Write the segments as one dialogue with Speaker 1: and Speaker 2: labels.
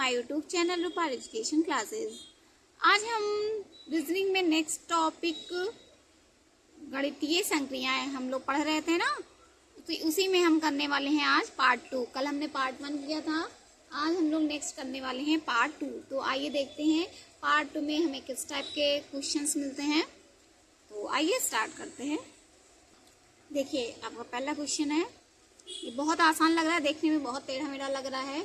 Speaker 1: My YouTube channel Rupal education classes. आज हम reasoning में नेक्स्ट टॉपिक गणितीय संक्रियाएं हम लोग पढ़ रहे थे ना, तो उसी में हम करने वाले हैं आज पार्ट 2। कल हमने पार्ट 1 किया था, आज हम लोग नेक्स्ट करने वाले हैं पार्ट 2। तो आइए देखते हैं पार्ट 2 में हमें किस टाइप के क्वेश्चंस मिलते हैं। तो आइए स्टार्ट करते हैं। देखिए आपका पहला क्वेश्चन है, ये बहुत आसान लग रहा है, देखने में बहुत टेढ़ा मेढ़ा लग रहा है।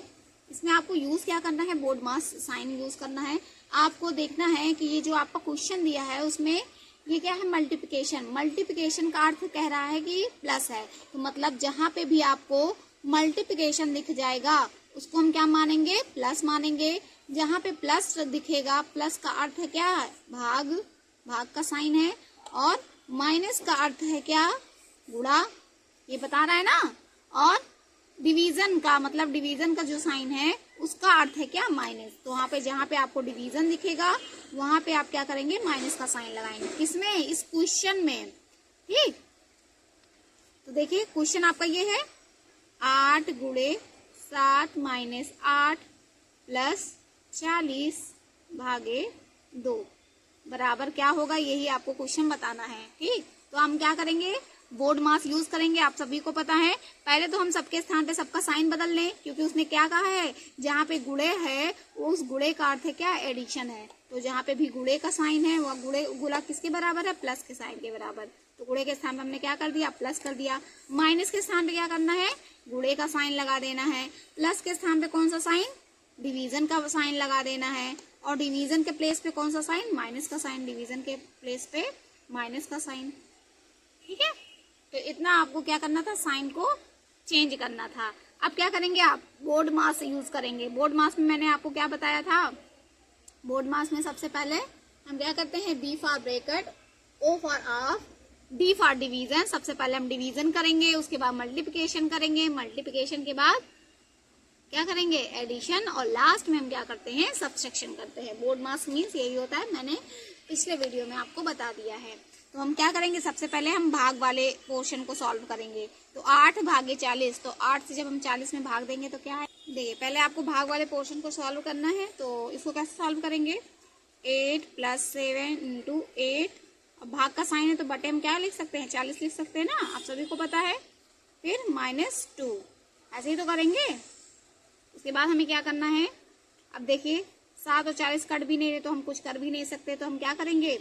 Speaker 1: इसमें आपको यूज क्या करना है, बोर्ड मास साइन यूज करना है। आपको देखना है कि ये जो आपका क्वेश्चन दिया है उसमें ये क्या है, मल्टीप्लिकेशन। मल्टीप्लिकेशन का अर्थ कह रहा है कि प्लस है, तो मतलब जहां पे भी आपको मल्टीप्लिकेशन दिख जाएगा उसको हम क्या मानेंगे, प्लस मानेंगे। जहां पे प्लस दिखेगा, प्लस का अर्थ है क्या, भाग, भाग का साइन है, और माइनस का अर्थ है क्या, गुणा, ये बता रहा है ना। और डिवीजन का मतलब डिवीजन का जो साइन है उसका अर्थ है क्या, माइनस। तो वहां पे जहां पे आपको डिवीजन दिखेगा वहां पे आप क्या करेंगे, माइनस का साइन लगाएंगे। किसमें, इस क्वेश्चन में। ठीक, तो देखिए क्वेश्चन आपका ये है 8 गुणे 7 माइनस 8 प्लस 40 भागे 2 बराबर क्या होगा, यही आपको क्वेश्चन बताना है। ठीक, तो हम क्या करेंगे, बोर्ड मास यूज करेंगे। आप सभी को पता है, पहले तो हम सबके स्थान पे सबका साइन बदल लें, क्योंकि उसने क्या कहा है, जहाँ पे गुणे है उस गुणे का अर्थ है क्या, एडिशन है। तो जहाँ पे भी गुणे का साइन है वह गुणा किसके बराबर है, प्लस के साइन के बराबर। तो गुणे के स्थान पे हमने क्या कर दिया, प्लस कर दिया। माइनस के स्थान पे क्या करना है, गुणे का साइन लगा देना है। प्लस के स्थान पे कौन सा साइन, डिवीजन का साइन लगा देना है। और डिवीजन के प्लेस पे कौन सा साइन, माइनस का साइन। डिवीजन के प्लेस पे माइनस का साइन। ठीक है, तो इतना आपको क्या करना था, साइन को चेंज करना था। अब क्या करेंगे आप, बोर्ड मास यूज करेंगे। बोर्ड मास में मैंने आपको क्या बताया था, बोर्ड मास में सबसे पहले हम क्या करते हैं, B for bracket, O for of, D for division. सबसे पहले हम डिवीजन करेंगे, उसके बाद मल्टीप्लिकेशन करेंगे, मल्टीप्लिकेशन के बाद क्या करेंगे, एडिशन, और लास्ट में हम क्या करते हैं, सब्ट्रैक्शन करते हैं। बोर्ड मास मीन्स यही होता है, मैंने पिछले वीडियो में आपको बता दिया है। तो हम क्या करेंगे, सबसे पहले हम भाग वाले पोर्शन को सॉल्व करेंगे। तो 8 भागे 40, तो 8 से जब हम 40 में भाग देंगे तो क्या है, देखिए पहले आपको भाग वाले पोर्शन को सॉल्व करना है। तो इसको कैसे सॉल्व करेंगे, 8 + 7 × 8। अब भाग का साइन है तो बटे हम क्या लिख सकते हैं, 40 लिख सकते हैं ना, आप सभी को पता है। फिर -2, ऐसे ही तो करेंगे। उसके बाद हमें क्या करना है, अब देखिए 7 और 40 कट भी नहीं रहे तो हम कुछ कर भी नहीं सकते, तो हम क्या करेंगे,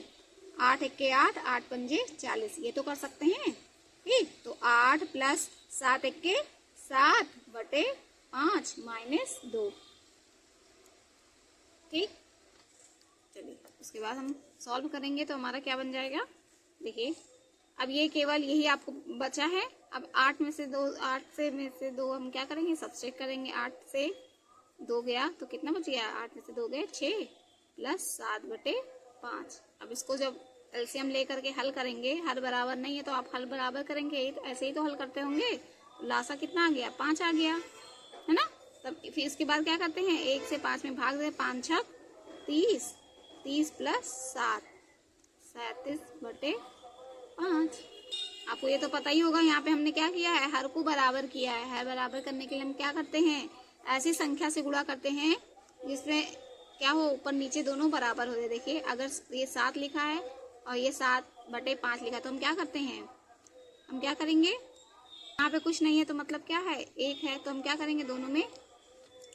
Speaker 1: 8 × 1 = 8, 8 × 5 = 40, ये तो कर सकते हैं। ठीक, तो 8 + 7 × 1 = 7 बटे 5 -2। ठीक, चलिए उसके बाद हम सॉल्व करेंगे तो हमारा क्या बन जाएगा, देखिए अब ये केवल यही आपको बचा है। अब 8 में से 2 हम क्या करेंगे, सब्ट्रैक्ट करेंगे। 8 से 2 गया तो कितना बच गया, 8 में से 2 गए 6 + 7 बटे 5। अब इसको जब एलसीएम लेकर के हल करेंगे, हर बराबर नहीं है तो आप हल बराबर करेंगे, तो ऐसे ही तो हल करते होंगे। लासा कितना आ गया, 5 आ गया, है ना। तब फिर इसके बाद क्या करते हैं, 1 से 5 में भाग दे, 5 × 6 = 30, 30 + 7 37 बटे 5। आपको ये तो पता ही होगा, यहाँ पे हमने क्या किया है, हर को बराबर किया है। हर बराबर करने के लिए हम क्या करते हैं, ऐसी संख्या से गुणा करते हैं जिसमें क्या हो, ऊपर नीचे दोनों बराबर हो जाए। देखिए अगर ये 7 लिखा है और ये 7 बटे 5 लिखा है तो हम क्या करते हैं, हम क्या करेंगे, यहाँ पे कुछ नहीं है तो मतलब क्या है, 1 है, तो हम क्या करेंगे, दोनों में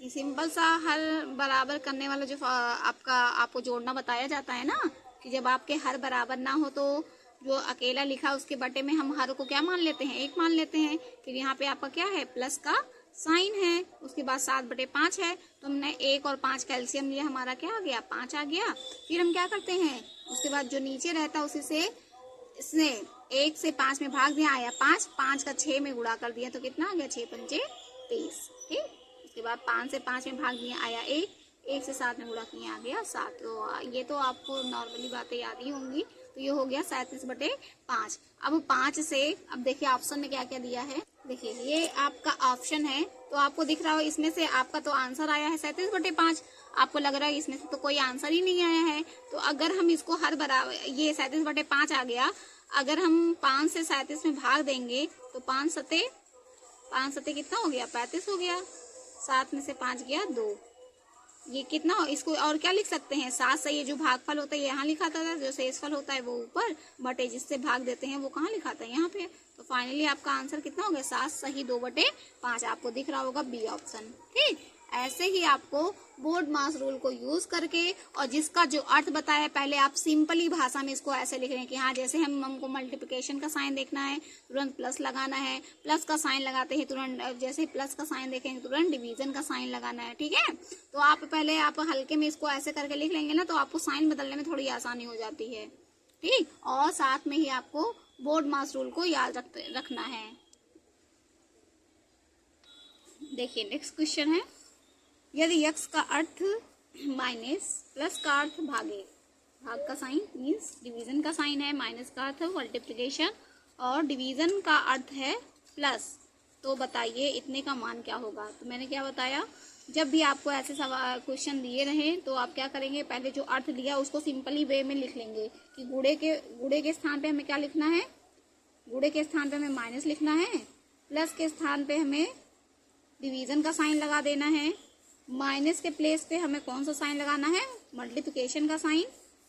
Speaker 1: सिंपल सा हर बराबर करने वाला जो आपको जोड़ना बताया जाता है ना, कि जब आपके हर बराबर ना हो तो जो अकेला लिखा उसके बटे में हम हर को क्या मान लेते हैं, 1 मान लेते हैं। फिर यहाँ पे आपका क्या है, प्लस का साइन है, उसके बाद 7 बटे 5 है, तो हमने 1 और 5 का एलसीएम लिया, हमारा क्या आ गया, 5 आ गया। फिर हम क्या करते हैं, उसके बाद जो नीचे रहता है उसी से इसने 1 से 5 में भाग दिया, आया 5, 5 का 6 में गुणा कर दिया तो कितना आ गया, 6 × 5 = 30। ठीक, उसके बाद 5 से 5 में भाग दिया, आया 1, 1 से 7 में गुणा किया, आ गया 7। तो ये तो आपको नॉर्मली बातें याद ही होंगी। तो ये हो गया 37 बटे 5। अब 5 से, अब देखिए ऑप्शन में क्या क्या दिया है, देखिए ये आपका ऑप्शन है तो आपको दिख रहा हो, इसमें से आपका तो आंसर आया है 37 बटे 5। आपको लग रहा है इसमें से तो कोई आंसर ही नहीं आया है। तो अगर हम इसको हर बराबर, ये 37 बटे 5 आ गया, अगर हम 5 से 37 में भाग देंगे तो 5 सते कितना हो गया, 35 हो गया। 7 में से 5 गया 2, ये कितना, इसको और क्या लिख सकते हैं, 7 से ये जो भागफल होता है यहाँ लिखा था, जो शेषफल होता है वो ऊपर, बटे जिससे भाग देते हैं वो कहाँ लिखा था, यहाँ पे। तो फाइनली आपका आंसर कितना हो गया, 7 सही 2/5 आपको दिख रहा होगा, बी ऑप्शन। ठीक, ऐसे ही आपको बोर्ड मास रूल को यूज करके और जिसका जो अर्थ बताया पहले, आप सिंपली भाषा में इसको ऐसे लिख रहे हैं कि हाँ, जैसे हमको मल्टीप्लिकेशन का साइन देखना है तुरंत प्लस लगाना है, प्लस का साइन लगाते हैं तुरंत, जैसे प्लस का साइन देखेंगे तुरंत डिवीजन का साइन लगाना है। ठीक है, तो आप पहले आप हल्के में इसको ऐसे करके लिख लेंगे ना, तो आपको साइन बदलने में थोड़ी आसानी हो जाती है। ठीक, और साथ में ही आपको बोर्ड मास रूल को याद रखना है। देखिए नेक्स्ट क्वेश्चन है, यदि x का अर्थ माइनस, प्लस का अर्थ भागे, भाग का साइन मीन्स डिवीजन का साइन है, माइनस का अर्थ मल्टीप्लिकेशन और डिवीजन का अर्थ है प्लस, तो बताइए इतने का मान क्या होगा। तो मैंने क्या बताया, जब भी आपको ऐसे सवाल क्वेश्चन दिए रहे तो आप क्या करेंगे, पहले जो अर्थ दिया उसको सिंपली वे में लिख लेंगे कि गुणे के स्थान पे हमें क्या लिखना है, गुणे के स्थान पे हमें माइनस लिखना है, प्लस के स्थान पे हमें डिवीजन का साइन लगा देना है, माइनस के प्लेस पे हमें कौन सा साइन लगाना है, मल्टीप्लिकेशन का साइन,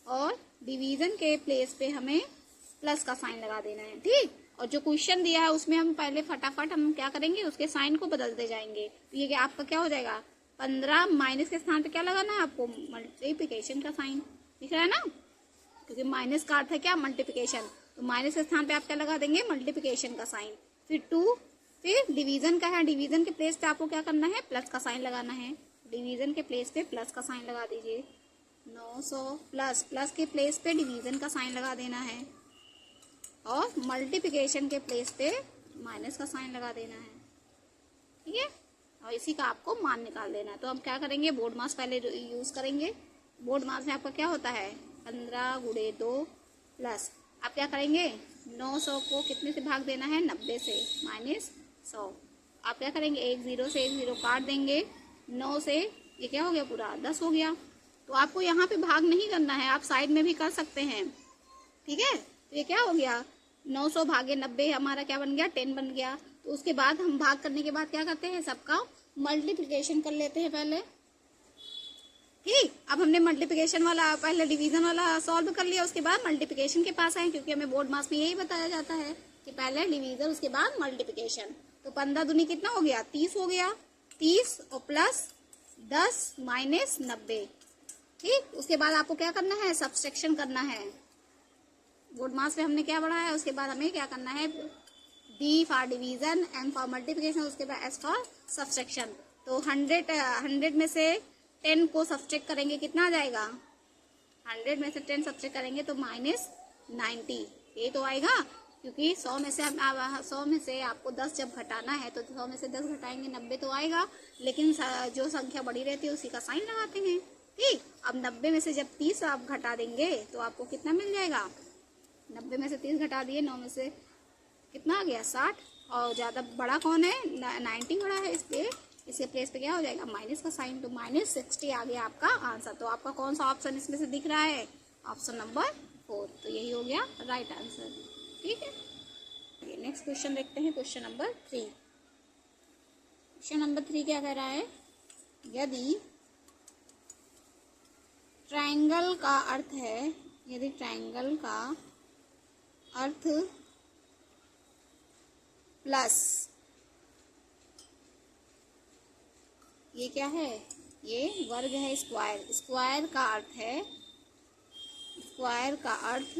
Speaker 1: और डिवीजन के प्लेस पे हमें प्लस का साइन लगा देना है। ठीक, और जो क्वेश्चन दिया है उसमें हम पहले फटाफट हम क्या करेंगे, उसके साइन को बदलते जाएंगे। तो ये आपका क्या हो जाएगा, 15 माइनस के स्थान पे क्या लगाना है आपको, मल्टीप्लिकेशन का साइन, दिख रहा है ना, क्योंकि माइनस का अर्थ है क्या, मल्टीप्लिकेशन, तो माइनस के स्थान पे आप क्या लगा देंगे, मल्टीप्लिकेशन का साइन, फिर 2, फिर डिवीजन का है, डिवीजन के प्लेस पे आपको क्या करना है, प्लस का साइन लगाना है, डिवीजन के प्लेस पे प्लस का साइन लगा दीजिए, 900 प्लस के प्लेस पे डिवीजन का साइन लगा देना है, और मल्टीप्लिकेशन के प्लेस पे माइनस का साइन लगा देना है। ठीक है, और इसी का आपको मान निकाल देना है। तो हम क्या करेंगे, बोर्ड मास पहले यूज करेंगे। बोर्ड मास में आपका क्या होता है, 15 गुणे 2 प्लस, आप क्या करेंगे, 900 को कितने से भाग देना है, 90 से, माइनस 100, आप क्या करेंगे, एक 0 से एक 0 काट देंगे, 9 से ये क्या हो गया, पूरा 10 हो गया। तो आपको यहाँ पे भाग नहीं करना है, आप साइड में भी कर सकते हैं। ठीक है, तो ये क्या हो गया, 900 भागे 90 हमारा क्या बन गया, 10 बन गया। तो उसके बाद हम भाग करने के बाद क्या करते हैं, सबका मल्टीप्लिकेशन कर लेते हैं पहले। ठीक, अब हमने मल्टीप्लिकेशन वाला पहले डिवीजन वाला सॉल्व कर लिया, उसके बाद मल्टीप्लिकेशन के पास आए, क्योंकि हमें बोर्ड मास में यही बताया जाता है कि पहले डिवीजन उसके बाद मल्टीप्लिकेशन। तो 15 दूनी कितना हो गया, 30 हो गया, 30 और प्लस 10 माइनस 90। ठीक, उसके बाद आपको क्या करना है, सब्सट्रैक्शन करना है। बोर्ड मास में हमने क्या पढ़ा है, उसके बाद हमें क्या करना है, D for division, M for multiplication, उसके बाद S फॉर सब्सट्रैक्शन। तो 100 में से 10 को सब्सट्रैक्ट करेंगे, कितना आ जाएगा, 100 में से 10 सब्सट्रैक्ट करेंगे तो माइनस 90, ये तो आएगा, क्योंकि 100 में से आपको 10 जब घटाना है तो 100 में से 10 घटाएंगे 90 तो आएगा, लेकिन जो संख्या बड़ी रहती है उसी का साइन लगाते हैं। ठीक, अब 90 में से जब 30 आप घटा देंगे तो आपको कितना मिल जाएगा, 90 में से 30 घटा दिए, 9 में से कितना आ गया, 60, और ज़्यादा बड़ा कौन है, 90 बड़ा है, इसलिए इसके प्लेस पे क्या हो जाएगा, माइनस का साइन, तो -60 आ गया आपका आंसर। तो आपका कौन सा ऑप्शन इसमें से दिख रहा है, ऑप्शन नंबर 4, तो यही हो गया राइट आंसर। ठीक है, नेक्स्ट क्वेश्चन देखते हैं, क्वेश्चन नंबर 3। क्वेश्चन नंबर 3 क्या कह रहा है, यदि ट्रायंगल का अर्थ है, यदि ट्रायंगल का अर्थ प्लस, ये क्या है, ये वर्ग है, स्क्वायर, स्क्वायर का अर्थ है, स्क्वायर का अर्थ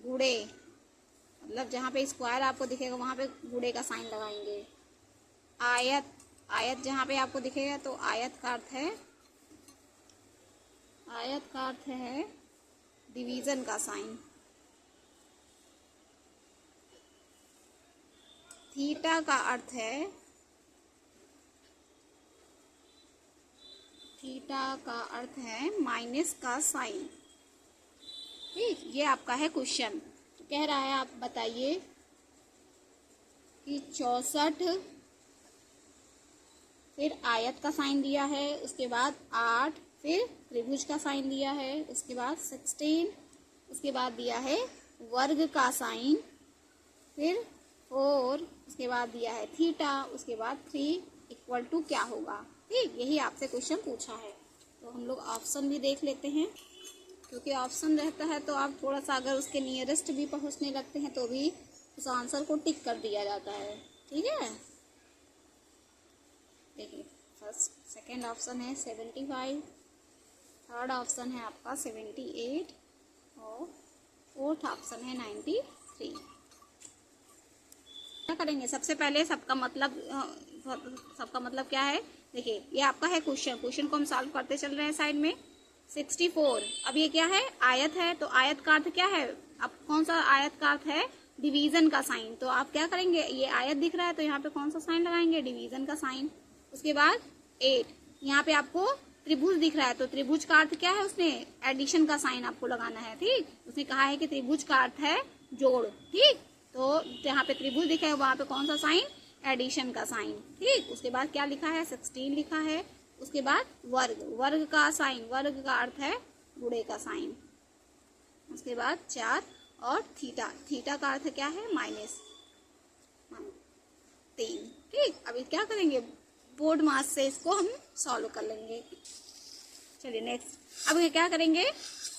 Speaker 1: गुणे, मतलब जहाँ पे स्क्वायर आपको दिखेगा वहाँ पे गुणे का साइन लगाएंगे। आयत, आयत जहाँ पे आपको दिखेगा तो आयत का अर्थ है, आयत का अर्थ है डिवीजन का साइन। थीटा का अर्थ है, थीटा का अर्थ है माइनस का साइन। ठीक, ये आपका है क्वेश्चन। तो कह रहा है, आप बताइए कि 64, फिर आयत का साइन दिया है, उसके बाद 8, फिर त्रिभुज का साइन दिया है, उसके बाद 16, उसके बाद दिया है वर्ग का साइन, फिर 4, उसके बाद दिया है थीटा, उसके बाद 3 इक्वल टू क्या होगा। ठीक, यही आपसे क्वेश्चन पूछा है। तो हम लोग ऑप्शन भी देख लेते हैं, क्योंकि ऑप्शन रहता है तो आप थोड़ा सा अगर उसके नियरेस्ट भी पहुंचने लगते हैं तो भी उस आंसर को टिक कर दिया जाता है। ठीक है, देखिए फर्स्ट सेकंड ऑप्शन है 75, थर्ड ऑप्शन है आपका 78 और फोर्थ ऑप्शन है 93। क्या करेंगे, सबसे पहले सबका मतलब क्या है, देखिए ये आपका है क्वेश्चन को हम सॉल्व करते चल रहे हैं साइड में। 64, अब ये क्या है, आयत है, तो आयत का अर्थ क्या है, अब कौन सा आयत का अर्थ है, डिवीजन का साइन। तो आप क्या करेंगे, ये आयत दिख रहा है तो यहाँ पे कौन सा साइन लगाएंगे, डिवीजन का साइन। उसके बाद 8, यहाँ पे आपको त्रिभुज दिख रहा है तो त्रिभुज का अर्थ क्या है, उसने एडिशन का साइन आपको लगाना है। ठीक, उसने कहा है कि त्रिभुज का अर्थ है जोड़। ठीक, तो जहाँ पे त्रिभुज दिखा है वहां पे कौन सा साइन, एडिशन का साइन। ठीक, उसके बाद क्या लिखा है, 16 लिखा है। उसके बाद वर्ग का साइन, वर्ग का अर्थ है गुणे का साइन। उसके बाद 4 और थीटा का अर्थ क्या है, -3। ठीक, अभी क्या करेंगे, बोर्ड मास से इसको हम सॉल्व कर लेंगे। चलिए नेक्स्ट, अब ये क्या करेंगे,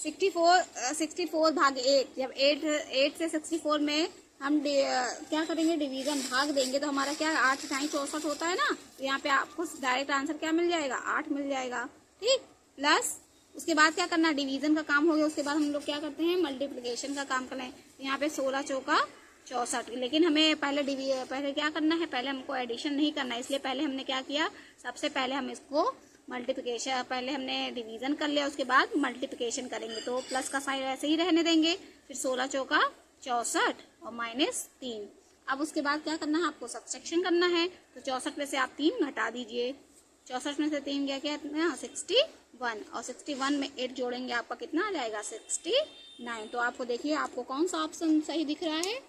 Speaker 1: 64 भाग 8, जब 8 से 64 में हम क्या करेंगे, डिवीजन भाग देंगे तो हमारा क्या 8 × 64 होता है ना, तो यहाँ पे आपको डायरेक्ट आंसर क्या मिल जाएगा, 8 मिल जाएगा। ठीक, प्लस उसके बाद क्या करना, डिवीजन का काम हो गया, उसके बाद हम लोग क्या करते हैं, मल्टीप्लिकेशन का काम करें। तो यहाँ पे 16 चौका 64, लेकिन हमें पहले क्या करना है, पहले हमको एडिशन नहीं करना है, इसलिए पहले हमने क्या किया, सबसे पहले हम इसको मल्टीप्लिकेशन, पहले हमने डिवीजन कर लिया, उसके बाद मल्टीप्लिकेशन करेंगे। तो प्लस का साइन ऐसे ही रहने देंगे, फिर 16 चौका 64 और -3। अब उसके बाद क्या करना है, आपको सब्ट्रैक्शन करना है। तो 64 में से आप 3 घटा दीजिए, 64 में से 3 गया क्या, 61, और 61 में 8 जोड़ेंगे आपका कितना आ जाएगा, 69। तो आपको देखिए आपको कौन सा ऑप्शन सही दिख रहा है,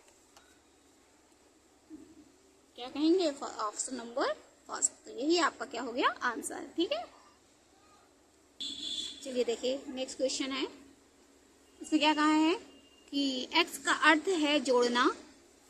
Speaker 1: क्या कहेंगे, ऑप्शन नंबर फर्स्ट। तो यही आपका क्या हो गया आंसर। ठीक है, चलिए देखिए नेक्स्ट क्वेश्चन है, इसमें क्या कहा है कि x का अर्थ है जोड़ना।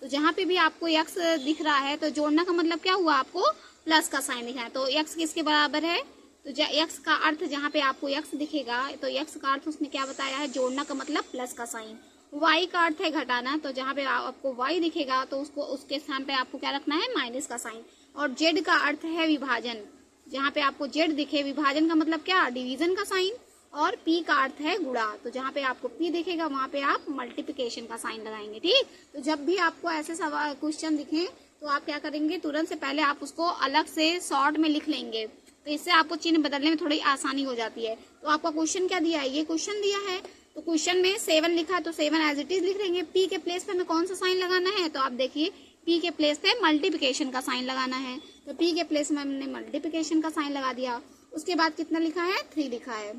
Speaker 1: तो जहाँ पे भी आपको x दिख रहा है तो जोड़ना का मतलब क्या हुआ, आपको प्लस का साइन दिखा है। तो x किसके बराबर है, तो x का अर्थ जहाँ पे आपको x दिखेगा तो x का अर्थ उसने क्या बताया है, जोड़ना का मतलब प्लस का साइन। y का अर्थ है घटाना, तो जहाँ पे आपको y दिखेगा तो उसके स्थान पे आपको क्या रखना है, माइनस का साइन। और z का अर्थ है विभाजन, जहाँ पे आपको z दिखे, विभाजन का मतलब क्या, डिवीजन का साइन। और p का अर्थ है गुणा, तो जहाँ पे आपको p दिखेगा वहां पे आप मल्टीप्लिकेशन का साइन लगाएंगे। ठीक, तो जब भी आपको ऐसे सवाल क्वेश्चन दिखे तो आप क्या करेंगे, तुरंत से पहले आप उसको अलग से शॉर्ट में लिख लेंगे, तो इससे आपको चिन्ह बदलने में थोड़ी आसानी हो जाती है। तो आपका क्वेश्चन क्या दिया है, ये क्वेश्चन दिया है, तो क्वेश्चन में 7 लिखा है तो 7 एज इट इज लिख लेंगे। p के प्लेस पे हमें कौन सा साइन लगाना है, तो आप देखिए p के प्लेस पे मल्टीप्लिकेशन का साइन लगाना है, तो p के प्लेस में हमने मल्टीप्लिकेशन का साइन लगा दिया। उसके बाद कितना लिखा है, 3 लिखा है।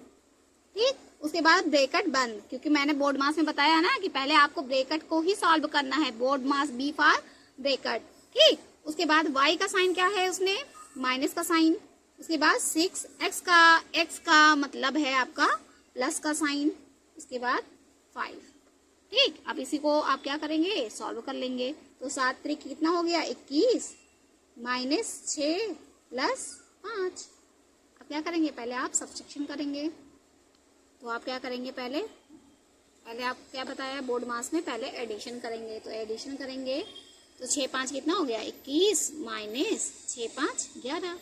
Speaker 1: ठीक, उसके बाद ब्रैकेट बंद, क्योंकि मैंने बोर्ड मास में बताया ना कि पहले आपको ब्रैकेट को ही सॉल्व करना है, board mass B for bracket. ठीक, उसके बाद y का साइन क्या है, उसने माइनस का साइन। उसके बाद 6 x का मतलब है आपका प्लस का साइन। उसके बाद 5। ठीक, अब इसी को आप क्या करेंगे, सॉल्व कर लेंगे। तो 7 त्रिक कितना हो गया, 21 -6 + 5। अब क्या करेंगे, पहले आप सब्ट्रैक्शन करेंगे। तो आप क्या करेंगे, पहले आप क्या बताया बोर्ड मास में, पहले एडिशन करेंगे। तो एडिशन करेंगे तो 6 5 कितना हो गया, 21 -6 5 11।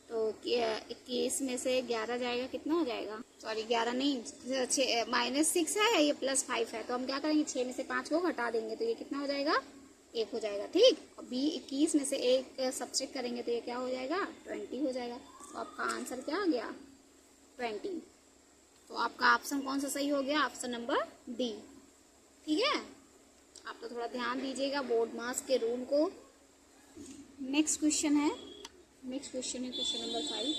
Speaker 1: तो 21 में से 11 जाएगा, कितना हो जाएगा, सॉरी 11 नहीं, -6 है, ये +5 है। तो हम क्या करेंगे, 6 में से 5 को घटा देंगे तो ये कितना हो जाएगा, 1 हो जाएगा। ठीक, और 21 में से 1 सब्ट्रैक्ट करेंगे तो ये क्या हो जाएगा, 20 हो जाएगा। तो आपका आंसर क्या आ गया, 20। तो आपका ऑप्शन कौन सा सही हो गया, ऑप्शन नंबर D। ठीक है, आप तो थोड़ा ध्यान दीजिएगा बोर्ड मास के रूल को। नेक्स्ट क्वेश्चन है क्वेश्चन नंबर 5।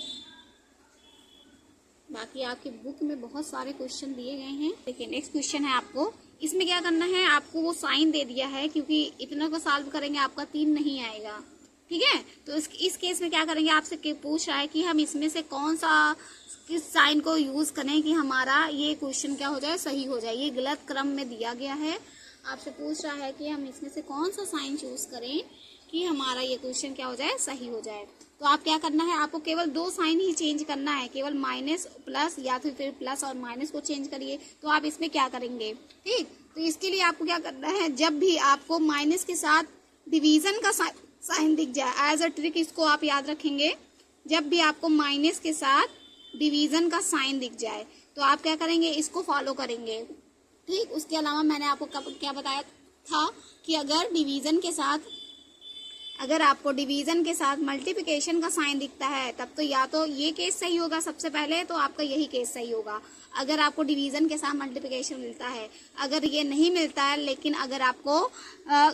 Speaker 1: बाकी आपकी बुक में बहुत सारे क्वेश्चन दिए गए हैं। देखिए नेक्स्ट क्वेश्चन है आपको, इसमें क्या करना है, आपको वो साइन दे दिया है, क्योंकि इतना को सॉल्व करेंगे आपका 3 नहीं आएगा। ठीक है, तो इस केस में क्या करेंगे, आपसे पूछ रहा है कि हम इसमें से किस साइन को यूज करें कि हमारा ये क्वेश्चन क्या हो जाए, सही हो जाए। ये गलत क्रम में दिया गया है, आपसे पूछ रहा है कि हम इसमें से कौन सा साइन चूज करें कि हमारा ये क्वेश्चन क्या हो जाए, सही हो जाए। तो आप क्या करना है, आपको केवल 2 साइन ही चेंज करना है, केवल माइनस प्लस या फिर प्लस और माइनस को चेंज करिए। तो आप इसमें क्या करेंगे, ठीक। तो इसके लिए आपको क्या करना है, जब भी आपको माइनस के साथ डिवीजन का साइन दिख जाए, एज अ ट्रिक इसको आप याद रखेंगे, जब भी आपको माइनस के साथ डिवीजन का साइन दिख जाए तो आप क्या करेंगे, इसको फॉलो करेंगे, ठीक। उसके अलावा मैंने आपको क्या बताया था कि अगर आपको डिवीजन के साथ मल्टीप्लिकेशन का साइन दिखता है तब तो या तो ये केस सही होगा, सबसे पहले तो आपका यही केस सही होगा। अगर आपको डिवीजन के साथ मल्टीप्लिकेशन मिलता है, अगर ये नहीं मिलता है लेकिन अगर आपको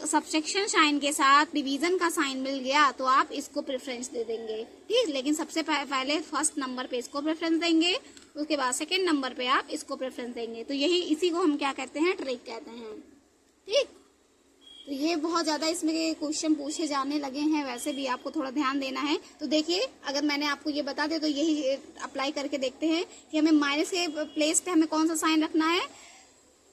Speaker 1: सब्ट्रैक्शन साइन के साथ डिवीजन का साइन मिल गया तो आप इसको प्रेफरेंस दे देंगे, ठीक। लेकिन सबसे पहले फर्स्ट नंबर पे इसको प्रेफरेंस देंगे, उसके बाद सेकेंड नंबर पे आप इसको प्रेफरेंस देंगे। तो इसी को हम क्या कहते हैं, ट्रिक कहते हैं, ठीक। तो ये बहुत ज़्यादा इसमें क्वेश्चन पूछे जाने लगे हैं, वैसे भी आपको थोड़ा ध्यान देना है। तो देखिए, अगर मैंने आपको ये बता दिया तो यही अप्लाई करके देखते हैं कि हमें माइनस के प्लेस पे हमें कौन सा साइन रखना है,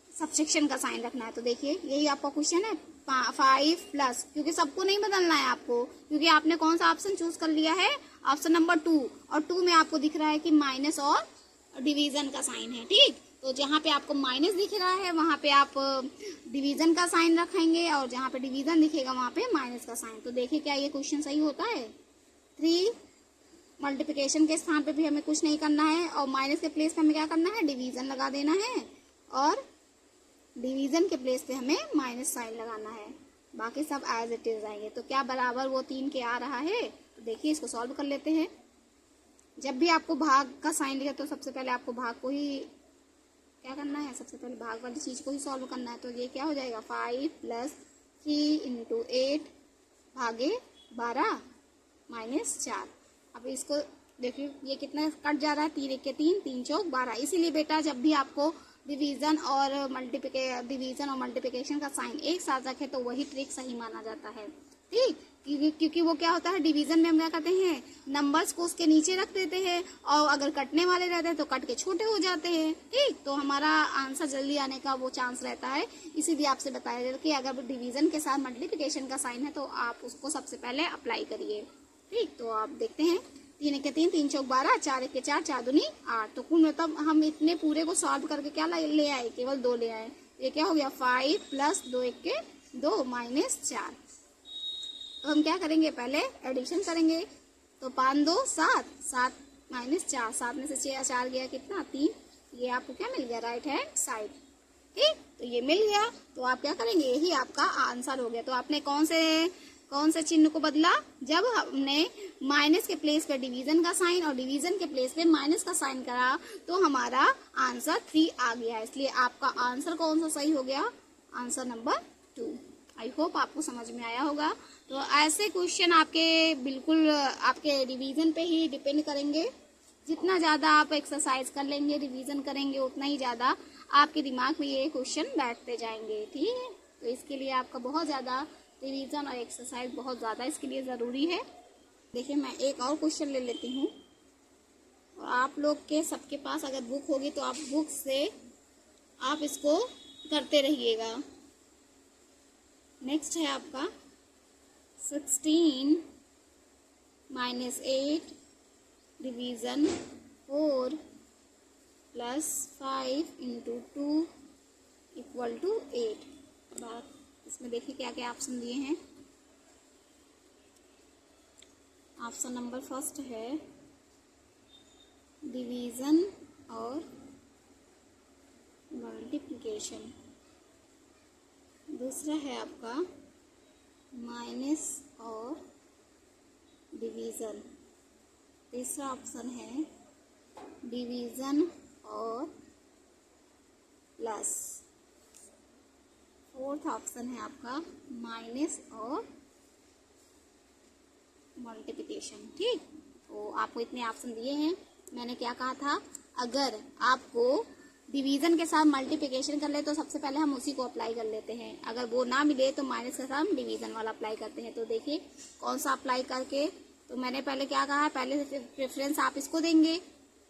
Speaker 1: सब्ट्रैक्शन का साइन रखना है। तो देखिए, यही आपका क्वेश्चन है 5 प्लस, क्योंकि सबको नहीं बदलना है आपको, क्योंकि आपने कौन सा ऑप्शन चूज कर लिया है, ऑप्शन नंबर 2, और 2 में आपको दिख रहा है कि माइनस और डिवीजन का साइन है, ठीक। तो जहाँ पे आपको माइनस दिख रहा है वहाँ पे आप डिवीजन का साइन रखेंगे, और जहाँ पे डिवीजन दिखेगा वहाँ पे माइनस का साइन। तो देखिए क्या ये क्वेश्चन सही होता है। 3 मल्टीप्लिकेशन के स्थान पे भी हमें कुछ नहीं करना है, और माइनस के प्लेस पे हमें क्या करना है, डिवीजन लगा देना है, और डिवीजन के प्लेस पे हमें माइनस साइन लगाना है, बाकी सब एज इट इज आएंगे। तो क्या बराबर वो 3 के आ रहा है। तो देखिए इसको सॉल्व कर लेते हैं। जब भी आपको भाग का साइन लिखा तो सबसे पहले आपको भाग को ही क्या करना है, सबसे पहले भाग वाली चीज को ही सॉल्व करना है। तो ये क्या हो जाएगा, 5 प्लस 3 इंटू 8 भागे 12 माइनस 4। अब इसको देखिए ये कितना कट जा रहा है, 3 1 के 3, 3 चौक 12। इसीलिए बेटा जब भी आपको डिवीजन और मल्टीप्लिकेशन का साइन एक साथ रखे तो वही ट्रिक सही माना जाता है, ठीक। क्योंकि वो क्या होता है, डिवीजन में हम क्या करते हैं, नंबर्स को उसके नीचे रख देते हैं, और अगर कटने वाले रहते हैं तो कट के छोटे हो जाते हैं, ठीक। तो हमारा आंसर जल्दी आने का वो चांस रहता है। इसीलिए आपसे बताया जाता है कि अगर डिवीजन के साथ मल्टीप्लिकेशन का साइन है तो आप उसको सबसे पहले अप्लाई करिए, ठीक। तो आप देखते हैं 3 1 के 3, 3 चौक 12, 4 1 के 4, 4 दूनी 8। तो कुल मतलब हम इतने पूरे को सॉल्व करके क्या ले आए, केवल 2 ले आए। ये क्या हो गया, 5 प्लस 2 1 के 2 माइनस 4। तो हम क्या करेंगे, पहले एडिशन करेंगे। तो 5 2 7, 7 माइनस 4, 7 में से 4 गया कितना, 3। ये आपको क्या मिल गया, राइट हैंड साइड, ठीक। तो ये मिल गया। तो आप क्या करेंगे, यही आपका आंसर हो गया। तो आपने कौन से चिन्ह को बदला, जब हमने माइनस के प्लेस पे डिवीजन का साइन और डिवीजन के प्लेस पे माइनस का साइन करा तो हमारा आंसर 3 आ गया। इसलिए आपका आंसर कौन सा सही हो गया, आंसर नंबर 2। आई होप आपको समझ में आया होगा। तो ऐसे क्वेश्चन आपके बिल्कुल आपके रिवीजन पे ही डिपेंड करेंगे। जितना ज़्यादा आप एक्सरसाइज कर लेंगे, रिवीजन करेंगे, उतना ही ज़्यादा आपके दिमाग में ये क्वेश्चन बैठते जाएंगे, ठीक है। तो इसके लिए आपका बहुत ज़्यादा रिवीजन और एक्सरसाइज बहुत ज़्यादा इसके लिए ज़रूरी है। देखिए मैं एक और क्वेश्चन ले लेती हूँ, और आप लोग के सबके पास अगर बुक होगी तो आप बुक से आप इसको करते रहिएगा। नेक्स्ट है आपका 16 minus 8 division 4 plus 5 into 2 equal to 8। अब इसमें देखिए क्या क्या ऑप्शन दिए हैं। ऑप्शन नंबर फर्स्ट है डिवीज़न और मल्टीप्लिकेशन, दूसरा है आपका माइनस और डिवीज़न, तीसरा ऑप्शन है डिवीज़न और प्लस, फोर्थ ऑप्शन है आपका माइनस और मल्टीप्लिकेशन, ठीक। तो आपको इतने ऑप्शन दिए हैं। मैंने क्या कहा था, अगर आपको डिवीज़न के साथ मल्टीप्लिकेशन कर ले तो सबसे पहले हम उसी को अप्लाई कर लेते हैं, अगर वो ना मिले तो माइनस के साथ हम डिवीज़न वाला अप्लाई करते हैं। तो देखिए कौन सा अप्लाई करके, तो मैंने पहले क्या कहा है, पहले प्रेफरेंस आप इसको देंगे,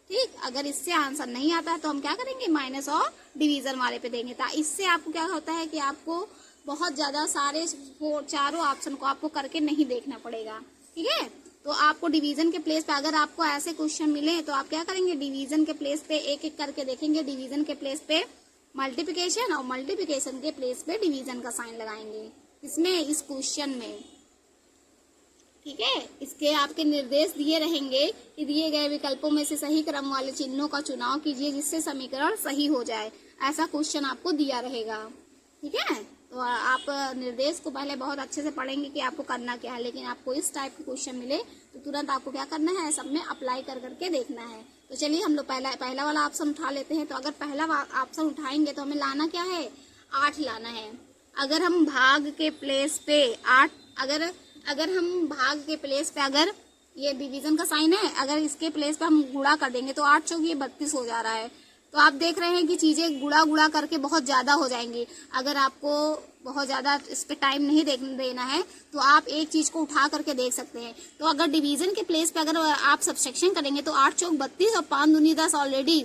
Speaker 1: ठीक। अगर इससे आंसर नहीं आता है तो हम क्या करेंगे, माइनस और डिवीज़न वाले पे देंगे। तो इससे आपको क्या होता है कि आपको बहुत ज़्यादा सारे चारों ऑप्शन को आपको करके नहीं देखना पड़ेगा, ठीक है। तो आपको डिवीजन के प्लेस पे अगर आपको ऐसे क्वेश्चन मिले तो आप क्या करेंगे, डिवीजन के प्लेस पे एक एक करके देखेंगे, डिवीजन के प्लेस पे मल्टीप्लिकेशन और मल्टीप्लिकेशन के प्लेस पे डिवीजन का साइन लगाएंगे। इसमें इस क्वेश्चन में, ठीक है। इसके आपके निर्देश दिए रहेंगे कि दिए गए विकल्पों में से सही क्रम वाले चिन्हों का चुनाव कीजिए जिससे समीकरण सही हो जाए। ऐसा क्वेश्चन आपको दिया रहेगा, ठीक है। तो आप निर्देश को पहले बहुत अच्छे से पढ़ेंगे कि आपको करना क्या है, लेकिन आपको इस टाइप के क्वेश्चन मिले तो तुरंत आपको क्या करना है, सब में अप्लाई कर करके देखना है। तो चलिए हम लोग पहला वाला ऑप्शन उठा लेते हैं। तो अगर पहला ऑप्शन उठाएंगे तो हमें लाना क्या है, 8 लाना है। अगर हम भाग के प्लेस पे 8, अगर हम भाग के प्लेस पे, अगर ये डिवीजन का साइन है, अगर इसके प्लेस पे हम गुणा कर देंगे तो 8 चौक 32 हो जा रहा है। तो आप देख रहे हैं कि चीजें गुणा करके बहुत ज्यादा हो जाएंगी। अगर आपको बहुत ज्यादा इस पे टाइम नहीं देना है तो आप एक चीज को उठा करके देख सकते हैं। तो अगर डिवीजन के प्लेस पे अगर आप सब्सट्रैक्शन करेंगे तो 8 चौक 32 और 5 दूनी 10 ऑलरेडी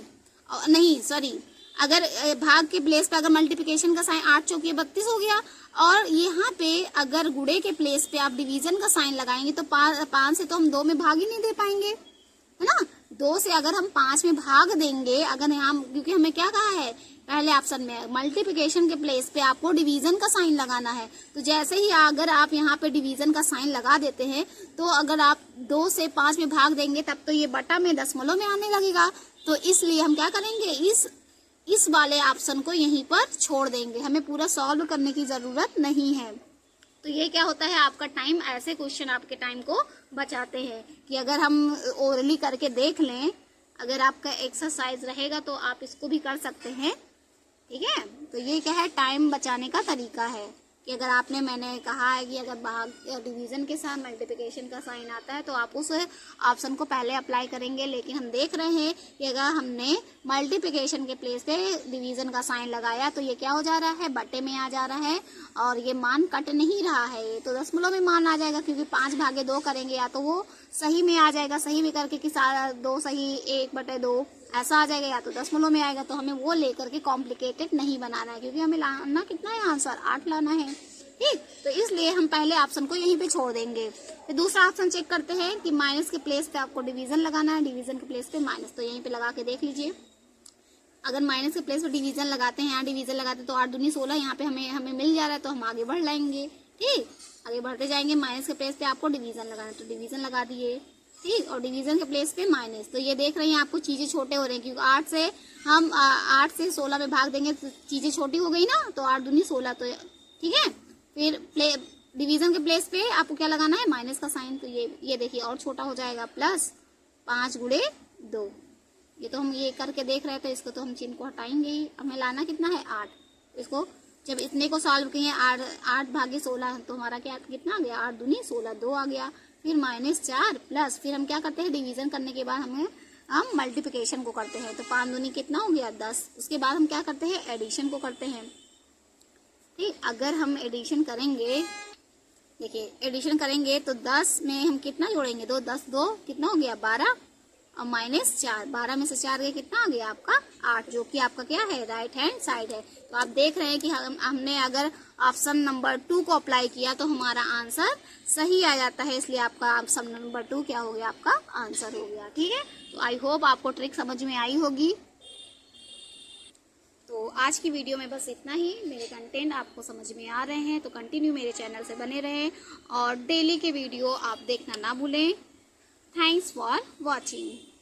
Speaker 1: नहीं, सॉरी, अगर भाग के प्लेस पे अगर मल्टीप्लिकेशन का साइन 8 चौक 32 हो गया, और यहाँ पे अगर गुणे के प्लेस पे आप डिवीजन का साइन लगाएंगे तो 5 से तो हम 2 में भाग ही नहीं दे पाएंगे, है ना। 2 से अगर हम 5 में भाग देंगे, अगर हम, क्योंकि हमें क्या कहा है पहले ऑप्शन में, मल्टीप्लिकेशन के प्लेस पे आपको डिवीजन का साइन लगाना है। तो जैसे ही अगर आप यहाँ पे डिवीजन का साइन लगा देते हैं तो अगर आप 2 से 5 में भाग देंगे तब तो ये बटा में दशमलव में आने लगेगा। तो इसलिए हम क्या करेंगे, इस वाले ऑप्शन को यहीं पर छोड़ देंगे, हमें पूरा सॉल्व करने की जरूरत नहीं है। तो ये क्या होता है, आपका टाइम, ऐसे क्वेश्चन आपके टाइम को बचाते हैं कि अगर हम ओरली करके देख लें, अगर आपका एक्सरसाइज रहेगा तो आप इसको भी कर सकते हैं, ठीक है। तो ये क्या है, टाइम बचाने का तरीका है कि अगर आपने, मैंने कहा है कि अगर भाग डिवीजन के साथ मल्टीप्लिकेशन का साइन आता है तो आप उस ऑप्शन को पहले अप्लाई करेंगे। लेकिन हम देख रहे हैं कि अगर हमने मल्टीप्लिकेशन के प्लेस पे डिवीजन का साइन लगाया तो ये क्या हो जा रहा है, बटे में आ जा रहा है, और ये मान कट नहीं रहा है, ये तो दशमलव में मान आ जाएगा, क्योंकि 5 भागे 2 करेंगे या तो वो सही में आ जाएगा, सही में करके कि 2 सही 1/2 ऐसा आ जाएगा, या तो दशमलव में आएगा। तो हमें वो लेकर के कॉम्प्लिकेटेड नहीं बनाना है, क्योंकि हमें लाना कितना है, आंसर 8 लाना है, ठीक। तो इसलिए हम पहले ऑप्शन को यहीं पे छोड़ देंगे। फिर दूसरा ऑप्शन चेक करते हैं कि माइनस के प्लेस पे आपको डिवीजन लगाना है, डिवीजन के प्लेस पे माइनस। तो यहीं पे लगा के देख लीजिए, अगर माइनस के प्लेस पे डिवीजन लगाते हैं, यहाँ डिवीजन लगाते तो 8 दूनी 16 यहाँ पे हमें मिल जा रहा है, तो हम आगे बढ़ लाएंगे, ठीक। आगे बढ़ते जाएंगे, माइनस के प्लेस पे आपको डिवीजन लगाना है तो डिवीजन लगा दिए, ठीक। और डिवीजन के प्लेस पे माइनस। तो ये देख रहे हैं आपको चीजें छोटे हो रहे हैं, क्योंकि 8 से 16 में भाग देंगे तो चीजें छोटी हो गई ना, तो 8 दूनी 16, तो ठीक है। फिर डिवीजन के प्लेस पे आपको क्या लगाना है, माइनस का साइन। तो ये देखिए और छोटा हो जाएगा, प्लस 5 गुणे 2। ये तो हम ये करके देख रहे थे, इसको तो हम चिन्ह को हटाएंगे ही। हमें लाना कितना है, 8। इसको जब इतने को सॉल्व किए 8 भागे 16 तो हमारा कितना आ गया, 8 दूनी 16, 2 आ गया। फिर -4 प्लस, फिर हम क्या करते हैं, डिवीजन करने के बाद हम मल्टीप्लिकेशन को करते हैं। तो 5 दूनी कितना हो गया, 10। उसके बाद हम क्या करते हैं, एडिशन को करते हैं, ठीक। अगर हम एडिशन करेंगे, देखिए एडिशन करेंगे तो 10 में हम कितना जोड़ेंगे, 2 10 2 कितना हो गया, 12, और -4, 12 में से 4 गए कितना आ गया आपका, 8, जो कि आपका क्या है, राइट हैंड साइड है। तो आप देख रहे हैं कि हमने अगर ऑप्शन नंबर 2 को अप्लाई किया तो हमारा आंसर सही आ जाता है, इसलिए आपका ऑप्शन नंबर 2 क्या हो गया, आपका आंसर हो गया, ठीक है। तो आई होप आपको ट्रिक समझ में आई होगी। तो आज की वीडियो में बस इतना ही। मेरे कंटेंट आपको समझ में आ रहे हैं तो कंटिन्यू मेरे चैनल से बने रहें, और डेली के वीडियो आप देखना ना भूलें। Thanks for watching.